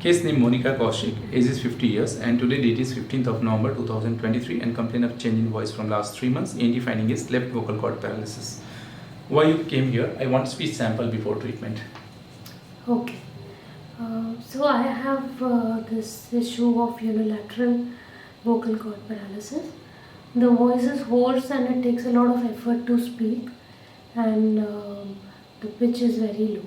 Case name Monica Kaushik, age is 50 years, and today date is 15th of November 2023, and complaint of change in voice from last 3 months. ENT finding is left vocal cord paralysis. Why you came here? I want speech sample before treatment. Okay. So I have this issue of unilateral vocal cord paralysis. The voice is hoarse and it takes a lot of effort to speak, and the pitch is very low.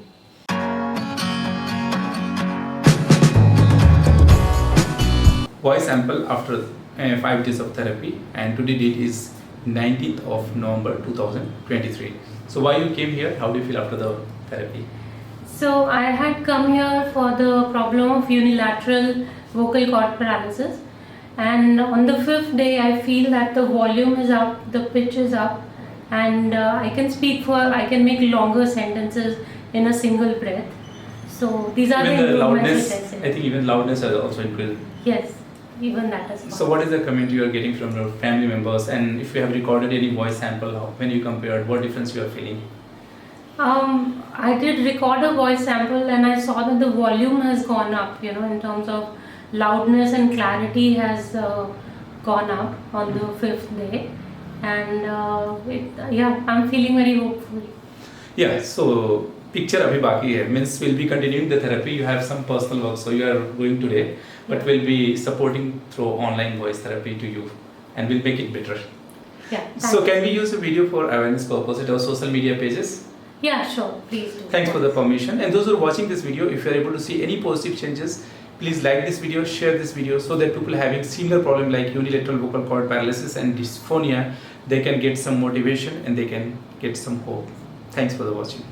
Voice sample after 5 days of therapy, and today date is 19th of November 2023. So why you came here? How do you feel after the therapy? So I had come here for the problem of unilateral vocal cord paralysis, and on the 5th day I feel that the volume is up, the pitch is up, and I can make longer sentences in a single breath. So these are Even the improvements loudness, which I see. I think even loudness has also improved. Yes, even that is possible. So what is the comment you are getting from your family members, and if you have recorded any voice sample, when you compared, what difference you are feeling? I did record a voice sample and I saw that the volume has gone up, in terms of loudness and clarity has gone up on the 5th day, and I'm feeling very hopeful. Yeah, so picture abhi baki hai, means we'll be continuing the therapy. You have some personal work, so you are going today, but we'll be supporting through online voice therapy to you, and we'll make it better. Yeah. So can we use a video for awareness purpose at our social media pages? Yeah, sure, please do. Thanks for the permission. And those who are watching this video, if you are able to see any positive changes, please like this video, share this video, so that people having similar problem like unilateral vocal cord paralysis and dysphonia, they can get some motivation and they can get some hope. Thanks for the watching.